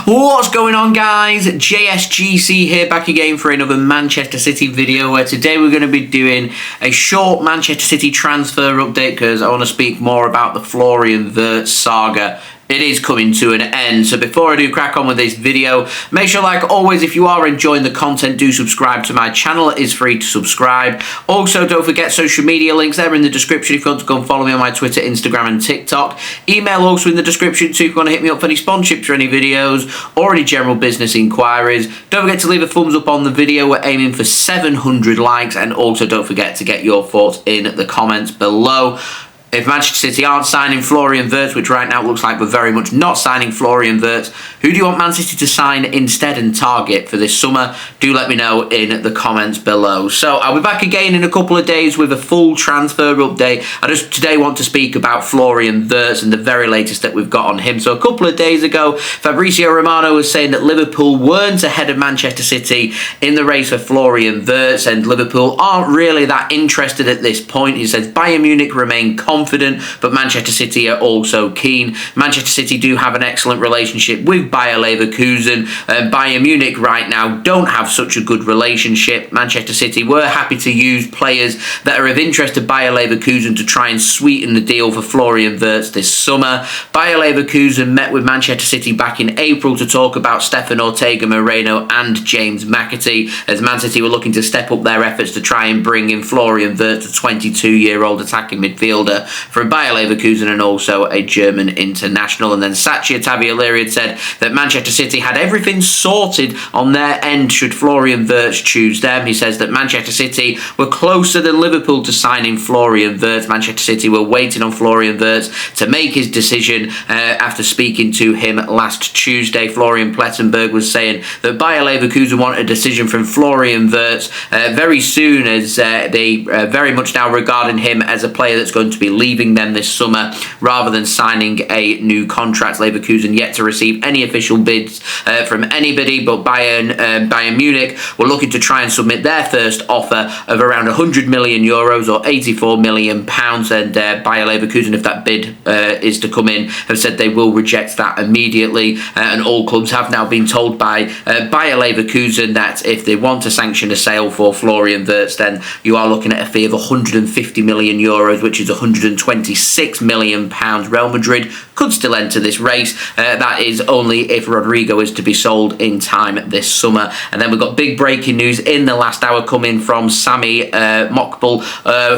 What's going on, guys? JSGC here, back again for another Manchester City video, where today we're going to be doing a short Manchester City transfer update because I want to speak more about the Florian Wirtz saga. It is coming to an end, so before I do crack on with this video, make sure, like always, if you are enjoying the content, do subscribe to my channel. It is free to subscribe. Also, don't forget social media links there in the description if you want to go and follow me on my Twitter, Instagram and TikTok. Email also in the description too if you want to hit me up for any sponsorships or any videos or any general business inquiries. Don't forget to leave a thumbs up on the video. We're aiming for 700 likes, and also don't forget to get your thoughts in the comments below. If Manchester City aren't signing Florian Wirtz, which right now it looks like we're very much not signing Florian Wirtz, who do you want Man City to sign instead and target for this summer? Do let me know in the comments below. So I'll be back again in a couple of days with a full transfer update. I just today want to speak about Florian Wirtz and the very latest that we've got on him. So a couple of days ago, Fabrizio Romano was saying that Liverpool weren't ahead of Manchester City in the race for Florian Wirtz, and Liverpool aren't really that interested at this point. He says Bayern Munich remain confident, but Manchester City are also keen. Manchester City do have an excellent relationship with Bayer Leverkusen. Bayern Munich right now don't have such a good relationship. Manchester City were happy to use players that are of interest to Bayer Leverkusen to try and sweeten the deal for Florian Wirtz this summer. Bayer Leverkusen met with Manchester City back in April to talk about Stefan Ortega Moreno and James McAtee, as Man City were looking to step up their efforts to try and bring in Florian Wirtz, a 22-year-old attacking midfielder from Bayer Leverkusen and also a German international. And then Sacha Tavolieri had said that Manchester City had everything sorted on their end should Florian Wirtz choose them. He says that Manchester City were closer than Liverpool to signing Florian Wirtz. Manchester City were waiting on Florian Wirtz to make his decision after speaking to him last Tuesday. Florian Plettenberg was saying that Bayer Leverkusen want a decision from Florian Wirtz very soon, as they very much now regarding him as a player that's going to be leaving them this summer rather than signing a new contract. Leverkusen yet to receive any official bids from anybody, but Bayern Munich were looking to try and submit their first offer of around 100 million euros or 84 million pounds, and Bayer Leverkusen, if that bid is to come in, have said they will reject that immediately. And all clubs have now been told by Bayer Leverkusen that if they want to sanction a sale for Florian Wirtz, then you are looking at a fee of 150 million euros, which is 126 million pounds. Real Madrid could still enter this race. That is only if Rodrigo is to be sold in time this summer. And then we've got big breaking news in the last hour coming from Sami Mokbel,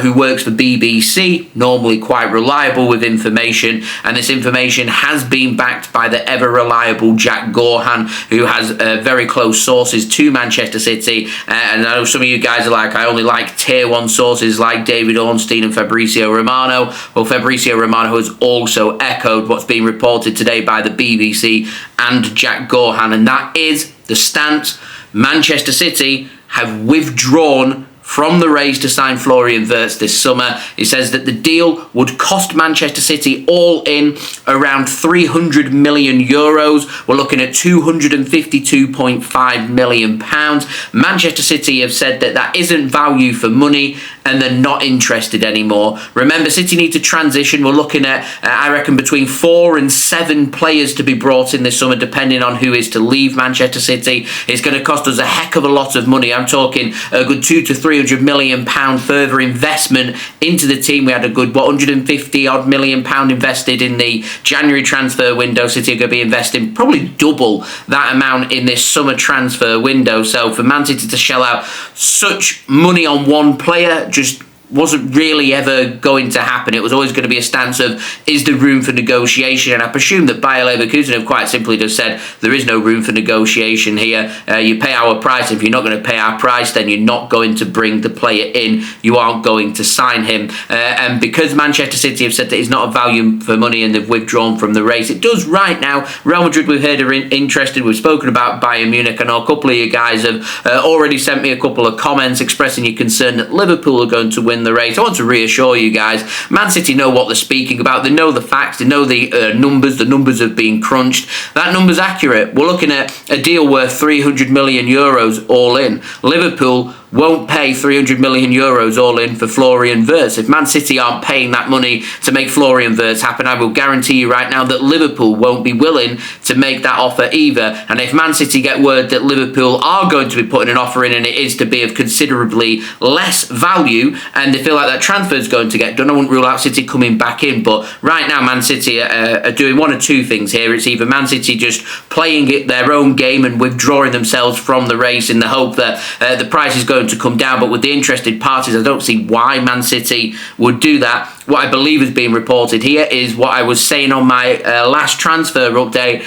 who works for BBC, normally quite reliable with information, and this information has been backed by the ever reliable Jack Gaughan, who has very close sources to Manchester City. And I know some of you guys are like, I only like tier 1 sources like David Ornstein and Fabrizio Romano. Well, Fabrizio Romano has also echoed what's being reported today by the BBC and Jack Gaughan, and that is the stance. Manchester City have withdrawn from the race to sign Florian Wirtz this summer. He says that the deal would cost Manchester City all in around 300 million euros. We're looking at 252.5 million pounds. Manchester City have said that that isn't value for money and they're not interested anymore. Remember, City need to transition. We're looking at, I reckon, between 4 and 7 players to be brought in this summer, depending on who is to leave Manchester City. It's going to cost us a heck of a lot of money. I'm talking a good 200 to 300 million pound further investment into the team. We had a good 150 odd million pound invested in the January transfer window. City are going to be investing probably double that amount in this summer transfer window. So for Man City to shell out such money on one player just wasn't really ever going to happen. It was always going to be a stance of, is there room for negotiation? And I presume that Bayer Leverkusen have quite simply just said, there is no room for negotiation here. You pay our price. If you're not going to pay our price, then you're not going to bring the player in. You aren't going to sign him. And because Manchester City have said that he's not a value for money and they've withdrawn from the race, it does right now. Real Madrid, we've heard, are interested. We've spoken about Bayern Munich. I know a couple of you guys have already sent me a couple of comments expressing your concern that Liverpool are going to win the race. I want to reassure you guys, Man City know what they're speaking about. They know the facts. They know the numbers. The numbers have been crunched. That number's accurate. We're looking at a deal worth 300 million euros all in. Liverpool won't pay 300 million euros all in for Florian Wirtz. If Man City aren't paying that money to make Florian Wirtz happen, I will guarantee you right now that Liverpool won't be willing to make that offer either. And if Man City get word that Liverpool are going to be putting an offer in, and it is to be of considerably less value, and they feel like that transfer is going to get done, I wouldn't rule out City coming back in. But right now, Man City are doing one of two things here. It's either Man City just playing it their own game and withdrawing themselves from the race in the hope that the price is going to come down. But with the interested parties, I don't see why Man City would do that. What I believe is being reported here is what I was saying on my last transfer update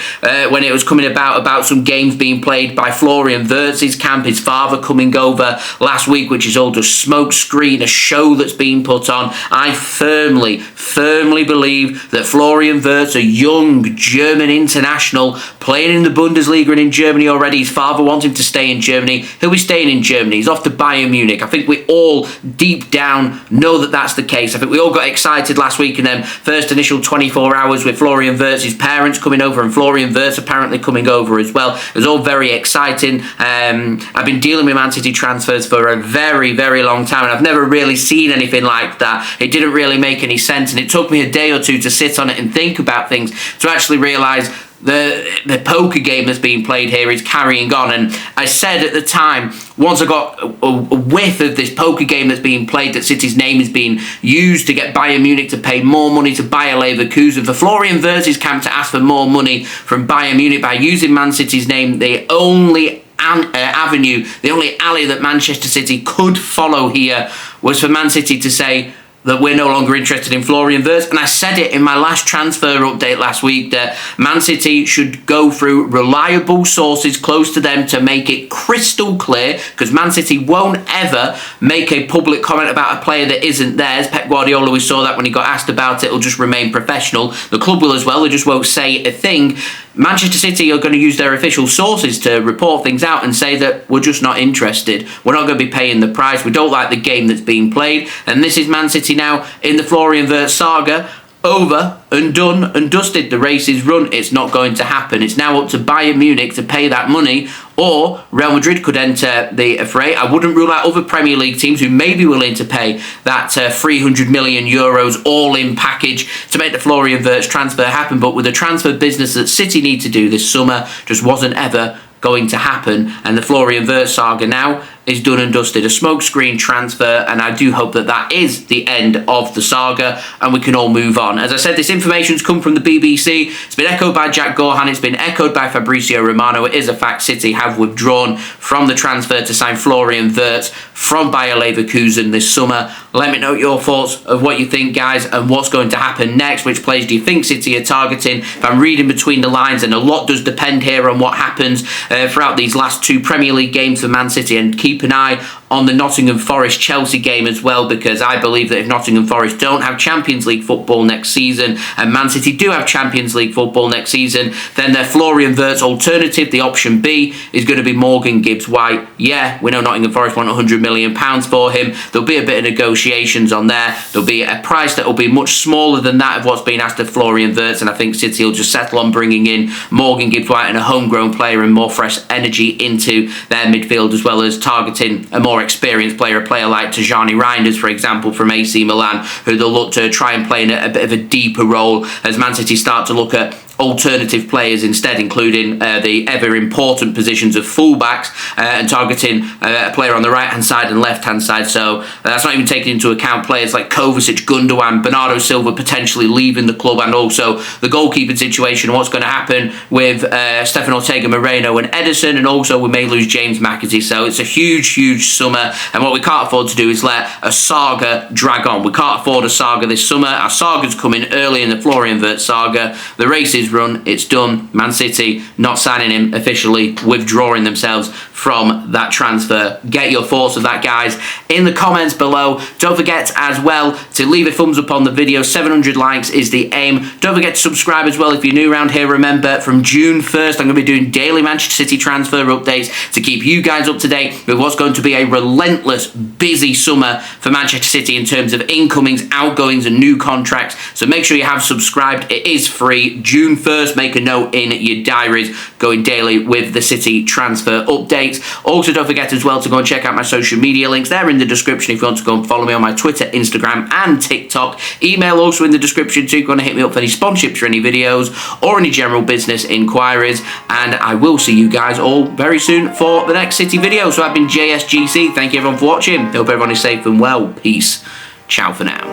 when it was coming about some games being played by Florian Wirtz's camp, his father coming over last week, which is all just smoke screen, a show that's being put on. I firmly believe that Florian Wirtz, a young German international playing in the Bundesliga and in Germany already, his father wants him to stay in Germany. He'll be staying in Germany. He's off to Bayern Munich. I think we all deep down know that that's the case. I think we all got excited last week, and then first initial 24 hours with Florian Wirtz's parents coming over and Florian Wirtz apparently coming over as well. It was all very exciting. I've been dealing with Man City transfers for a very long time, and I've never really seen anything like that. It didn't really make any sense, and it took me a day or two to sit on it and think about things to actually realise the poker game that's being played here is carrying on. And I said at the time, once I got a whiff of this poker game that's being played, that City's name is being used to get Bayern Munich to pay more money to Bayer Leverkusen, for Florian Wirtz's camp to ask for more money from Bayern Munich by using Man City's name, the only avenue, the only alley that Manchester City could follow here was for Man City to say that we're no longer interested in Florian Wirtz. And I said it in my last transfer update last week that Man City should go through reliable sources close to them to make it crystal clear, because Man City won't ever make a public comment about a player that isn't theirs. Pep Guardiola, we saw that when he got asked about it, it'll just remain professional. The club will as well, they just won't say a thing. Manchester City are going to use their official sources to report things out and say that we're just not interested. We're not going to be paying the price. We don't like the game that's being played. And this is Man City now in the Florian Wirtz saga. Over and done and dusted. The race is run. It's not going to happen. It's now up to Bayern Munich to pay that money, or Real Madrid could enter the fray. I wouldn't rule out other Premier League teams who may be willing to pay that 300 million euros all-in package to make the Florian Wirtz transfer happen. But with the transfer business that City need to do this summer, just wasn't ever going to happen. And the Florian Wirtz saga now is done and dusted. A smokescreen transfer, and I do hope that that is the end of the saga and we can all move on. As I said, this information's come from the BBC. It's been echoed by Jack Gaughan. It's been echoed by Fabrizio Romano. It is a fact. City have withdrawn from the transfer to sign Florian Wirtz from Bayer Leverkusen this summer. Let me know your thoughts of what you think, guys, and what's going to happen next. Which players do you think City are targeting? If I'm reading between the lines, and a lot does depend here on what happens throughout these last two Premier League games for Man City, and keep an eye on the Nottingham Forest-Chelsea game as well, because I believe that if Nottingham Forest don't have Champions League football next season and Man City do have Champions League football next season, then their Florian Wirtz alternative, the option B, is going to be Morgan Gibbs-White. Yeah, we know Nottingham Forest want £100 million for him. There'll be a bit of negotiations on there. There'll be a price that will be much smaller than that of what's been asked of Florian Wirtz, and I think City will just settle on bringing in Morgan Gibbs-White and a homegrown player and more fresh energy into their midfield, as well as targeting a more experienced player, a player like Tijani Reinders, for example, from AC Milan, who they'll look to try and play in a bit of a deeper role as Man City start to look at alternative players instead, including the ever important positions of fullbacks and targeting a player on the right hand side and left hand side. So that's not even taking into account players like Kovacic, Gundogan, Bernardo Silva potentially leaving the club, and also the goalkeeping situation, what's going to happen with Stefan Ortega Moreno and Ederson, and also we may lose James McAtee. So it's a huge summer, and what we can't afford to do is let a saga drag on. We can't afford a saga this summer. Our saga's coming early in the Florian Wirtz saga. The race is run, it's done. Man City not signing him officially, withdrawing themselves from that transfer. Get your thoughts of that, guys, in the comments below. Don't forget as well to leave a thumbs up on the video. 700 likes is the aim. Don't forget to subscribe as well if you're new around here. Remember, from June 1st I'm going to be doing daily Manchester City transfer updates to keep you guys up to date with what's going to be a relentless busy summer for Manchester City in terms of incomings, outgoings and new contracts. So make sure you have subscribed. It is free. June 1st, make a note in your diaries, going daily with the City transfer update. updates. Also, don't forget as well to go and check out my social media links. They're in the description if you want to go and follow me on my Twitter, Instagram and TikTok. Email also in the description too. Go and hit me up for any sponsorships for any videos or any general business inquiries. And I will see you guys all very soon for the next City video. So I've been JSGC. Thank you everyone for watching. Hope everyone is safe and well. Peace. Ciao for now.